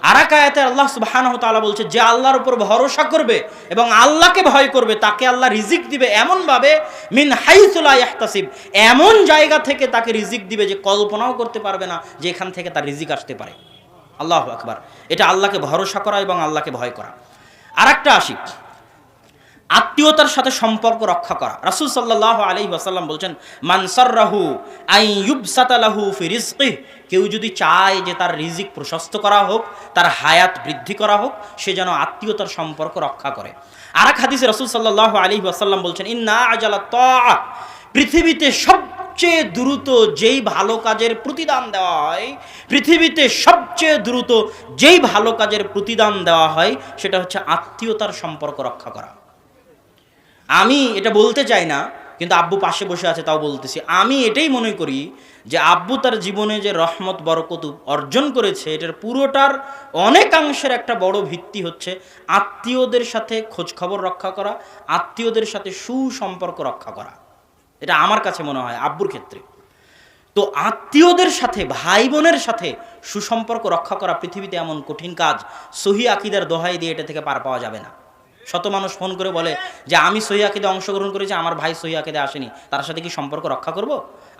[SPEAKER 1] আর এক আয়াতে আল্লাহ সুবহানাহু ওয়া তাআলা বলছে, যে আল্লাহর উপর ভরসা করবে এবং আল্লাহকে ভয় করবে তাকে আল্লাহ রিজিক দিবে এমন ভাবে, মিন হাইসু লা ইয়াহতাসিব, এমন জায়গা থেকে তাকে রিজিক দিবে যে কল্পনাও করতে পারবে না যে এখান থেকে তার রিজিক আসতে পারে। আল্লাহু আকবার। এটা আল্লাহকে ভরসা করা এবং আল্লাহকে ভয় করা। আর একটা আসি, আত্মীয়তার সাথে সম্পর্ক রক্ষা করা। রাসূল সাল্লাল্লাহু আলাইহি ওয়াসাল্লাম বলছেন, মান সাররাহু আন ইউবসাতা লাহু ফি রিজকিহি, কেউ যদি চায় যে তার রিজিক প্রশস্ত করা হোক, তার হায়াত বৃদ্ধি করা হোক, সে যেন আত্মীয়তার সম্পর্ক রক্ষা করে। আর এক হাদিসে রাসূল সাল্লাল্লাহু আলাইহি ওয়াসাল্লাম বলছেন, ইন্না আজালাত তাআ, পৃথিবীতে সবচেয়ে দ্রুত যেই ভালো কাজের প্রতিদান দেওয়া হয়, পৃথিবীতে সবচেয়ে দ্রুত যেই ভালো কাজের প্রতিদান দেওয়া হয় সেটা হচ্ছে আত্মীয়তার সম্পর্ক রক্ষা করা। আমি এটা বলতে চাই না, কিন্তু আব্বু পাশে বসে আছে তাও বলতেছি, আমি এটাই মনে করি যে আব্বু তার জীবনে যে রহমত বরকত অর্জন করেছে এটার পুরোটার অনেকাংশের একটা বড় ভিত্তি হচ্ছে আত্মীয়দের সাথে খোঁজখবর রক্ষা করা, আত্মীয়দের সাথে সুসম্পর্ক রক্ষা করা। এটা আমার কাছে মনে হয় আব্বুর ক্ষেত্রে। তো আত্মীয়দের সাথে, ভাই বোনের সাথে সুসম্পর্ক রক্ষা করা পৃথিবীতে এমন কঠিন কাজ, সহি আকিদার দোহাই দিয়ে এটা থেকে পার পাওয়া যাবে না। শত মানুষ ফোন করে বলে যে আমি সহি আকিদে অংশগ্রহণ করেছি, আমার ভাই সহি আকিদে আসেনি, তার সাথে কি সম্পর্ক রক্ষা করব?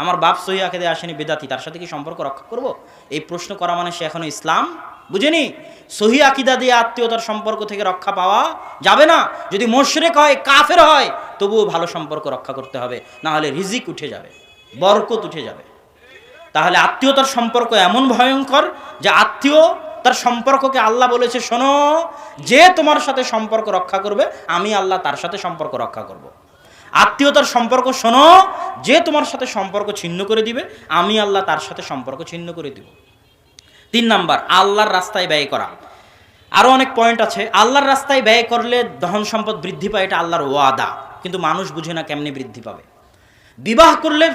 [SPEAKER 1] আমার বাপ সহি আকিদে আসেনি, বেদাতি, তার সাথে কি সম্পর্ক রক্ষা করব? এই প্রশ্ন করা মানে সে এখনো ইসলাম বুঝেনি। সহি আকিদা দিয়ে আত্মীয়তার সম্পর্ক থেকে রক্ষা পাওয়া যাবে না। যদি মুশরিক হয়, কাফের হয়, তবুও ভালো সম্পর্ক রক্ষা করতে হবে, না হলে রিজিক উঠে যাবে, বরকত উঠে যাবে। তাহলে আত্মীয়তার সম্পর্ক এমন ভয়ঙ্কর যে আত্মীয় তার সম্পর্ককে আল্লাহ বলেছে, শোনো, যে তোমার সাথে সম্পর্ক রক্ষা করবে আমি আল্লাহ তার সাথে সম্পর্ক রক্ষা করব। আত্মীয়তার সম্পর্ক শোনো, যে তোমার সাথে সম্পর্ক ছিন্ন করে দিবে আমি আল্লাহ তার সাথে সম্পর্ক ছিন্ন করে দিব। 3 নাম্বার, আল্লাহর রাস্তায় ব্যয় করা। আরও অনেক পয়েন্ট আছে। আল্লাহর রাস্তায় ব্যয় করলে ধন সম্পদ বৃদ্ধি পায়, এটা আল্লাহর ওয়াদা, কিন্তু মানুষ বুঝে না কেমনে বৃদ্ধি পাবে। বিবাহ করলে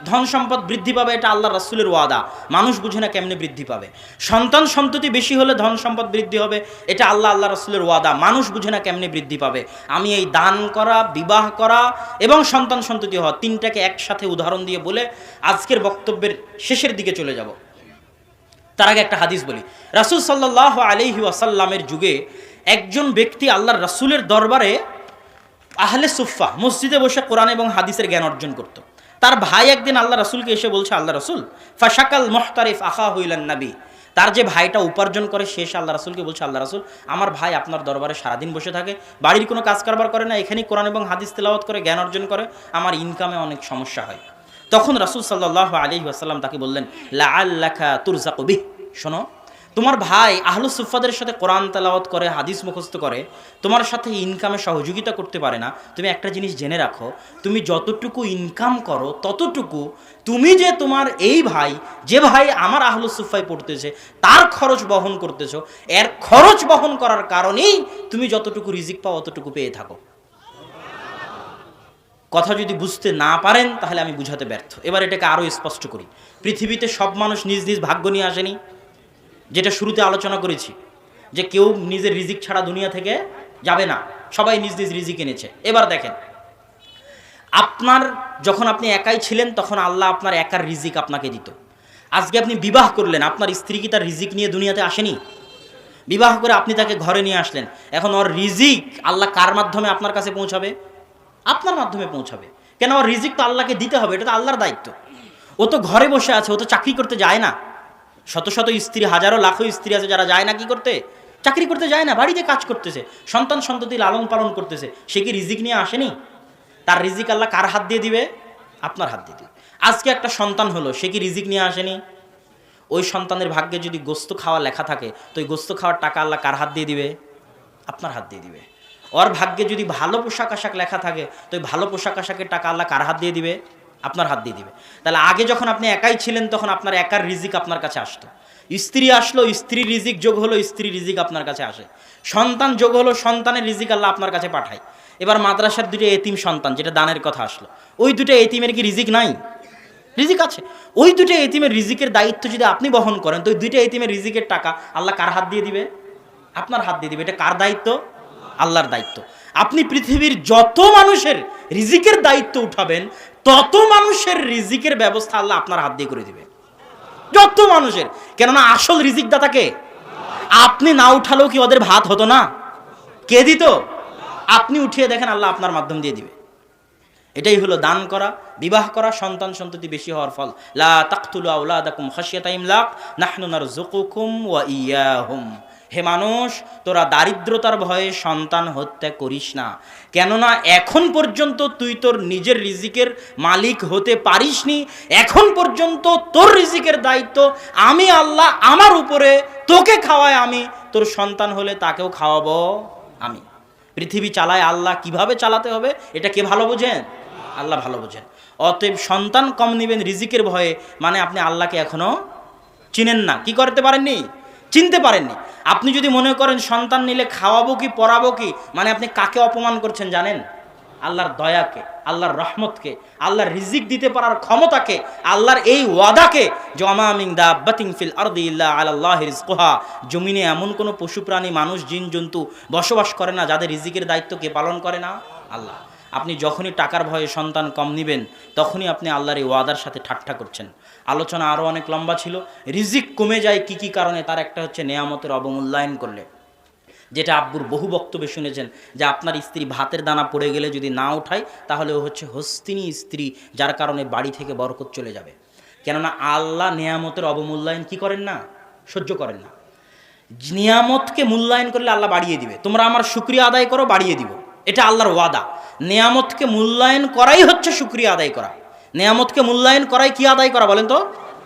[SPEAKER 1] ধন সম্পদ বৃদ্ধি পাবে, এটা আল্লাহ রাসূলের ওয়াদা, মানুষ বুঝে না কেমনে বৃদ্ধি পাবে। সন্তান সন্ততি বেশি হলে ধন সম্পদ বৃদ্ধি হবে, এটা আল্লাহ রাসূলের ওয়াদা, মানুষ বুঝে না কেমনে বৃদ্ধি পাবে। আমি এই দান করা, বিবাহ করা এবং সন্তান সন্ততি হওয়া, তিনটাকে একসাথে উদাহরণ দিয়ে বলে আজকের বক্তব্যের শেষের দিকে চলে যাব। তার আগে একটা হাদিস বলি। রাসূল সাল্লাল্লাহু আলাইহি ওয়াসাল্লামের যুগে একজন ব্যক্তি আল্লাহর রাসূলের দরবারে আহলে সুফা মসজিদে বসে কোরআন এবং হাদিসের জ্ঞান অর্জন করত। তার ভাই একদিন আল্লাহ রাসূলকে এসে বলছে, আল্লাহ রাসূল, ফাশাকাল মুহতারিফ আখাহু ইলান নবী, তার যে ভাইটা উপার্জন করে সে আল্লাহ রাসূলকে বলছে, আল্লাহ রাসূল, আমার ভাই আপনার দরবারে সারাদিন বসে থাকে, বাড়ির কোনো কাজ কারবার করে না, এখানেই কোরআন এবং হাদিস তেলাওয়াত করে জ্ঞান অর্জন করে, আমার ইনকামে অনেক সমস্যা হয়। তখন রাসূল সাল্লাল্লাহু আলাইহি ওয়াসাল্লাম তাকে বললেন, লাআল্লাকা তুরযাকু বিহ, শোনো, তোমার ভাই আহলুস সুফাদের সাথে কোরআন তেলাওয়াত করে, হাদিস মুখস্থ করে, তোমার সাথে ইনকামে সহযোগিতা করতে পারে না। তুমি একটা জিনিস জেনে রাখো, তুমি যতটুকু ইনকাম করো ততটুকু তুমি যে তোমার এই ভাই, যে ভাই আমার আহলুস সুফায় পড়তেছে তার খরচ বহন করতেছো, এর খরচ বহন করার কারণেই তুমি যতটুকু রিজিক পাও অতটুকু পেয়ে থাকো। কথা যদি বুঝতে না পারেন তাহলে আমি বুঝাতে ব্যর্থ। এবার এটাকে আরও স্পষ্ট করি। পৃথিবীতে সব মানুষ নিজ নিজ ভাগ্য নিয়ে আসেনি, যেটা শুরুতে আলোচনা করেছি, যে কেউ নিজের রিজিক ছাড়া দুনিয়া থেকে যাবে না, সবাই নিজ নিজ রিজিক এনেছে। এবার দেখেন, আপনার যখন আপনি একাই ছিলেন তখন আল্লাহ আপনার একার রিজিক আপনাকে দিত। আজকে আপনি বিবাহ করলেন, আপনার স্ত্রী কি তার রিজিক নিয়ে দুনিয়াতে আসেনি? বিবাহ করে আপনি তাকে ঘরে নিয়ে আসলেন, এখন ওর রিজিক আল্লাহ কার মাধ্যমে আপনার কাছে পৌঁছাবে? আপনার মাধ্যমে পৌঁছাবে। কেন? ওর রিজিক তো আল্লাহকে দিতে হবে, এটা তো আল্লাহর দায়িত্ব। ও তো ঘরে বসে আছে, ও তো চাকরি করতে যায় না। শত শত স্ত্রী, হাজারো লাখো স্ত্রী আছে যারা যায় না কি করতে? চাকরি করতে যায় না, বাড়িতে কাজ করতেছে, সন্তান সন্ততি লালন পালন করতেছে। সে কি রিজিক নিয়ে আসেনি? তার রিজিক আল্লাহ কার হাত দিয়ে দিবে? আপনার হাত দিয়ে দিবে। আজকে একটা সন্তান হলো, সে কি রিজিক নিয়ে আসেনি? ওই সন্তানের ভাগ্যে যদি গোস্ত খাওয়া লেখা থাকে তো ওই গোস্ত খাওয়ার টাকা আল্লাহ কার হাত দিয়ে দিবে? আপনার হাত দিয়ে দিবে। ওর ভাগ্যে যদি ভালো পোশাক আশাক লেখা থাকে তো ওই ভালো পোশাক আশাকের টাকা আল্লাহ কার হাত দিয়ে দিবে? আপনার হাত দিয়ে দিবে। তাহলে আগে যখন আপনি একাই ছিলেন তখন আপনার একার রিজিক আপনার কাছে আসতো, স্ত্রী আসলো স্ত্রীর রিজিক যোগ হলো স্ত্রীর রিজিক আপনার কাছে আসে, সন্তান যোগ হলো সন্তানের রিজিক আল্লাহ আপনার কাছে পাঠায়। এবার মাদ্রাসার দুটো এতিম সন্তান, যেটা দানের কথা আসলো, ওই দুটো এতিমের কি রিজিক নাই? রিজিক আছে। ওই দুটো এতিমের রিজিকের দায়িত্ব যদি আপনি বহন করেন তো ওই দুটো এতিমের রিজিকের টাকা আল্লাহ কার হাত দিয়ে দিবে? আপনার হাত দিয়ে দিবে। এটা কার দায়িত্ব? আল্লাহর দায়িত্ব। আপনি পৃথিবীর যত মানুষের রিজিকের দায়িত্ব উঠাবেন তত মানুষের রিজিকের ব্যবস্থা আল্লাহ আপনার হাত দিয়ে করে দিবে, যত মানুষের। কেননা আসল রিজিক দাতাকে আপনি না উঠালেও কি ওদের ভাত হতো না? কে দিত? আপনি উঠিয়ে দেখেন আল্লাহ আপনার মাধ্যম দিয়ে দিবে। এটাই হলো দান করা, বিবাহ করা, সন্তান সন্ততি বেশি হওয়ার ফল। লা তাকতুলু আওলাদাকুম খাশিয়াতা ইমলাক নাহনু নারযুকুকুম ওয়া ইয়াহুম। হে মানুষ, তোরা দারিদ্রতার ভয়ে সন্তান হত্যা করিস না, কেননা এখন পর্যন্ত তুই তোর নিজের রিজিকের মালিক হতে পারিসনি। এখন পর্যন্ত তোর রিজিকের দায়িত্ব আমি আল্লাহ আমার উপরে, তোকে খাওয়ায় আমি, তোর সন্তান হলে তাকেও খাওয়াবো আমি। পৃথিবী চালায় আল্লাহ, কিভাবে চালাতে হবে এটা কে ভালো বোঝেন? আল্লাহ ভালো বোঝেন। অতএব সন্তান কম নেবেন রিজিকের ভয়ে, মানে আপনি আল্লাহকে এখনো চিনেন না। কি করতে পারেননি? চিনতে পারেননি। আপনি যদি মনে করেন সন্তান নিলে খাওয়াবো কি পড়াবো কি, মানে আপনি কাকে অপমান করছেন জানেন? আল্লাহর দয়াকে, আল্লাহর রহমতকে, আল্লাহর রিজিক দিতে পারার ক্ষমতাকে, আল্লাহর এই ওয়াদাকে। ওয়ামা মিন দাব্বাতিন ফিল আরদি ইল্লা আলাল্লাহি রিজকুহা। জমিনে এমন কোনো পশু প্রাণী, মানুষ, জিন জন্তু বসবাস করে না যাদের রিজিকের দায়িত্ব কে পালন করে না? আল্লাহ। আপনি যখনই টাকার ভয়ে সন্তান কম নেবেন তখনই আপনি আল্লাহর এই ওয়াদার সাথে ঠাট্টা করছেন। আলোচনা আরও অনেক লম্বা ছিল। রিজিক কমে যায় কি কি কারণে, তার একটা হচ্ছে নেয়ামতের অবমূল্যায়ন করলে। যেটা আব্বুর বহু বক্তব্যে শুনেছেন যে আপনার স্ত্রী ভাতের দানা পড়ে গেলে যদি না উঠায় তাহলে ও হচ্ছে হস্তিনী স্ত্রী, যার কারণে বাড়ি থেকে বরকত চলে যাবে। কেননা আল্লাহ নেয়ামতের অবমূল্যায়ন কি করেন না? সহ্য করেন না। নিয়ামতকে মূল্যায়ন করলে আল্লাহ বাড়িয়ে দিবে। তোমরা আমার শুকরিয়া আদায় করো, বাড়িয়ে দিব, এটা আল্লাহর ওয়াদা। নেয়ামতকে মূল্যায়ন করাই হচ্ছে শুকরিয়া আদায় করা। নেয়ামতকে মূল্যায়ন করাই কি আদায় করা বলেন তো?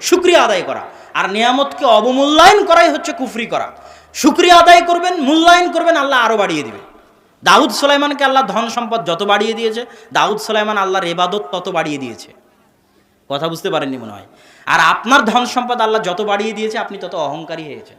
[SPEAKER 1] শুকরিয়া আদায় করা। আর নেয়ামতকে অবমূল্যায়ন করাই হচ্ছে কুফরি করা। শুকরিয়া আদায় করবেন, মূল্যায়ন করবেন, আল্লাহ আরও বাড়িয়ে দিবে। দাউদ সুলাইমানকে আল্লাহ ধন সম্পদ যত বাড়িয়ে দিয়েছে, দাউদ সুলাইমান আল্লাহর ইবাদত তত বাড়িয়ে দিয়েছে। কথা বুঝতে পারেননি মনে হয়। আর আপনার ধন সম্পদ আল্লাহ যত বাড়িয়ে দিয়েছে আপনি তত অহংকারী হয়েছেন,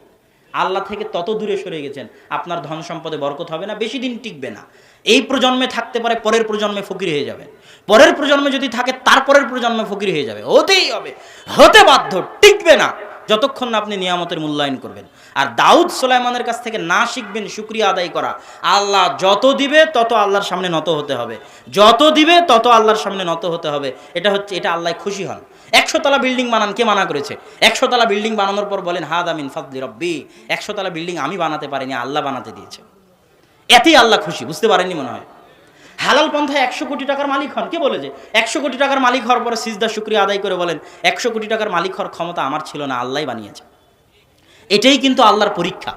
[SPEAKER 1] আল্লাহ থেকে তত দূরে সরে গেছেন। আপনার ধন সম্পদে বরকত হবে না, বেশি দিন টিকবে না। এই প্রজন্মে থাকতে পারে, পরের প্রজন্মে ফকির হয়ে যাবে। পরের প্রজন্মে যদি থাকে তারপরের প্রজন্মে ফকির হয়ে যাবে। হতেই হবে, হতে বাধ্য, টিকবে না যতক্ষণ না আপনি নিয়ামতের মূল্যায়ন করবেন। আর দাউদ সুলাইমানের কাছ থেকে না শিখবেন শুকরিয়া আদায় করা। আল্লাহ যত দিবে তত আল্লাহর সামনে নত হতে হবে, যত দিবে তত আল্লাহর সামনে নত হতে হবে। এটা আল্লাহ খুশি হন। 100 তলা বিল্ডিং বানান, কে মানা করেছে? 100 তলা বিল্ডিং বানানোর পর বলেন হাদা মিন ফাদলি রব্বি। 100 তলা বিল্ডিং আমি বানাতে পারিনি, আল্লাহ বানাতে দিয়েছে। এতেই আল্লাহ খুশি। বুঝতে পারেননি মনে হয়। হালাল পন্থায় 100 কোটি টাকার মালিক হন। কে বলেছে? 100 কোটি টাকার মালিক হওয়ার পরে সিজদা শুকরিয়া আদায় করে বলেন 100 কোটি টাকার মালিক হওয়ার ক্ষমতা আমার ছিল না, আল্লাহই বানিয়েছে। এটাই কিন্তু আল্লাহর পরীক্ষা।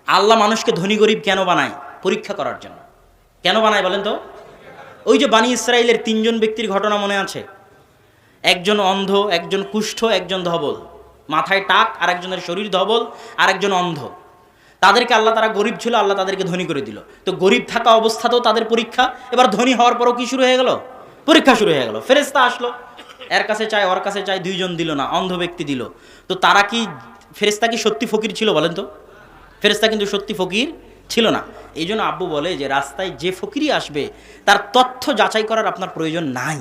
[SPEAKER 1] আল্লাহ মানুষকে ধনী গরিব কেন বানায়? পরীক্ষা করার জন্য। কেন বানায় বলেন তো? ওই যে বানি ইসরাইলের 3 জন ব্যক্তির ঘটনা মনে আছে? একজন অন্ধ, একজন কুষ্ঠ, একজন ধবল, মাথায় টাক, আর একজনের শরীর ধবল, আর একজন অন্ধ। তাদেরকে আল্লাহ, তারা গরিব ছিল, আল্লাহ তাদেরকে ধনী করে দিল। তো গরিব থাকা অবস্থাতেও তাদের পরীক্ষা। এবার ধনী হওয়ার পরও কি শুরু হয়ে গেল? পরীক্ষা শুরু হয়ে গেল। ফেরেশতা আসলো, এর কাছে চাই, ওর কাছে চাই, 2 জন দিল না, অন্ধ ব্যক্তি দিল। তো তারা কি, ফেরেশতা কি সত্যি ফকির ছিল বলেন তো? ফেরেশতা কিন্তু সত্যি ফকির ছিল না। এই জন্য আব্বু বলে যে রাস্তায় যে ফকিরই আসবে তার তথ্য যাচাই করার আপনার প্রয়োজন নাই,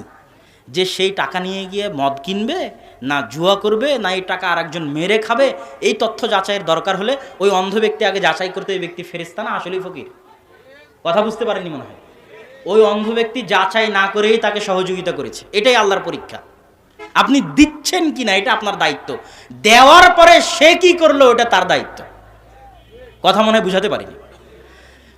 [SPEAKER 1] যে সেই টাকা নিয়ে গিয়ে মদ কিনবে না জুয়া করবে না এই টাকা আরেকজন মেরে খাবে। এই তথ্য যাচাইয়ের দরকার হলে ওই অন্ধ ব্যক্তি আগে যাচাই করতে, ওই ব্যক্তি ফেরেশতা না আসলেই ফকির। কথা বুঝতে পারেননি মনে হয়। ওই অন্ধ ব্যক্তি যাচাই না করেই তাকে সহযোগিতা করেছে। এটাই আল্লাহর পরীক্ষা। আপনি দিচ্ছেন কি না এটা আপনার দায়িত্ব, দেওয়ার পরে সে কি করলো ওটা তার দায়িত্ব। কথা মনে হয় বুঝাতে পারিনি।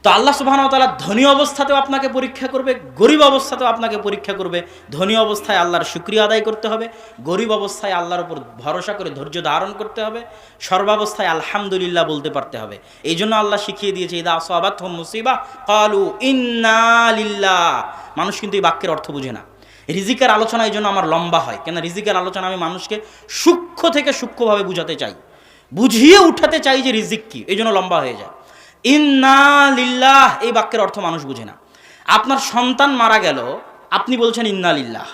[SPEAKER 1] তো আল্লাহ সুবহানাহু ওয়া তাআলা ধনী অবস্থাতেও আপনাকে পরীক্ষা করবে, গরিব অবস্থাতেও আপনাকে পরীক্ষা করবে। ধনী অবস্থায় আল্লাহর শুকরিয়া আদায় করতে হবে, গরিব অবস্থায় আল্লাহর উপর ভরসা করে ধৈর্য ধারণ করতে হবে, সর্বাবস্থায় আলহামদুলিল্লাহ বলতে পারতে হবে। এই জন্য আল্লাহ শিখিয়ে দিয়েছে ইদা আসাবাতহুম মুসিবা ক্বালু ইন্না লিল্লাহ। মানুষ কিন্তু এই বাক্যের অর্থ বুঝে না। রিজিকের আলোচনা এই জন্য আমার লম্বা হয়, কেন রিজিকের আলোচনা আমি মানুষকে সূক্ষ্ম থেকে সূক্ষ্মভাবে বুঝাতে চাই, বুঝিয়ে উঠাতে চাই যে রিজিক কি, এই জন্য লম্বা হয়ে যায়। ইন্না লিল্লাহ এই বাক্যের অর্থ মানুষ বুঝে না। আপনার সন্তান মারা গেল, আপনি বলছেন ইন্না লিল্লাহ।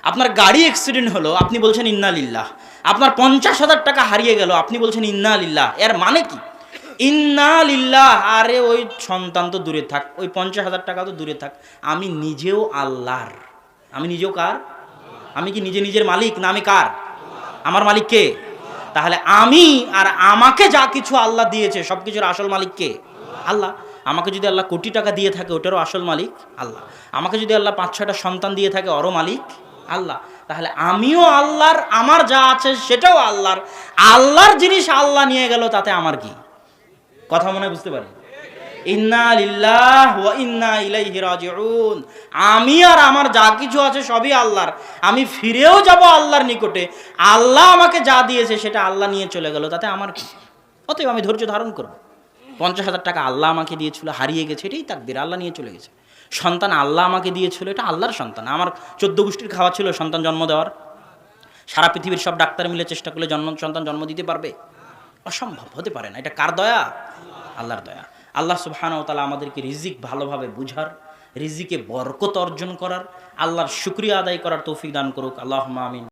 [SPEAKER 1] আপনার গাড়ি অ্যাক্সিডেন্ট হলো, আপনি বলছেন ইন্না লিল্লাহ। আপনার 50,000 টাকা হারিয়ে গেল, আপনি বলছেন ইন্না লিল্লাহ। এর মানে কি? ইন্না লিল্লাহ। আরে ওই সন্তান তো দূরে থাক, ওই 50,000 টাকা তো দূরে থাক, আমি নিজেও আল্লাহর। আমি নিজেও কার? আমি কি নিজে নিজের মালিক না আমি কার? আমার মালিক কে? তাহলে আমি আর আমাকে যা কিছু আল্লাহ দিয়েছে সব কিছুর আসল মালিক কে? আল্লাহ। আমাকে যদি আল্লাহ কোটি টাকা দিয়ে থাকে ওটারও আসল মালিক আল্লাহ। আমাকে যদি আল্লাহ 5-6টা সন্তান দিয়ে থাকে ওরও মালিক আল্লাহ। তাহলে আমিও আল্লাহর, আমার যা আছে সেটাও আল্লাহর। আল্লাহর জিনিস আল্লাহ নিয়ে গেল, তাতে আমার কি? কথা মনে বুঝতে পারি? ইন্না লিল্লাহ ওয়া ইন্না ইলাইহি রাজিউন। আমি আর আমার যা কিছু আছে সবই আল্লাহর। আমি ফিরেও যাব আল্লাহর নিকটে। আল্লাহ আমাকে যা দিয়েছে সেটা আল্লাহ নিয়ে চলে গেল, তাতে আমার কি? অতএব আমি ধৈর্য ধারণ করব। 50,000 টাকা আল্লাহ আমাকে দিয়েছিল, হারিয়ে গেছে, এটাই তাকদীর, আল্লাহ নিয়ে চলে গেছে। সন্তান আল্লাহ আমাকে দিয়েছিল, এটা আল্লাহর সন্তান। আমার 14 গোষ্ঠীর খাওয়া ছিল সন্তান জন্ম দেওয়ার। সারা পৃথিবীর সব ডাক্তার মিলে চেষ্টা করলে সন্তান জন্ম দিতে পারবে? অসম্ভব, হতে পারে না। এটা কার দয়া? আল্লাহর দয়া। আল্লাহ সুবহানাহু ওয়া তাআলা আমাদেরকে রিজিক ভালোভাবে বুঝার, রিজিকে বরকত অর্জন করার, আল্লাহর শুকরিয়া আদায় করার তৌফিক দান করুক। আল্লাহুম্মা আমিন।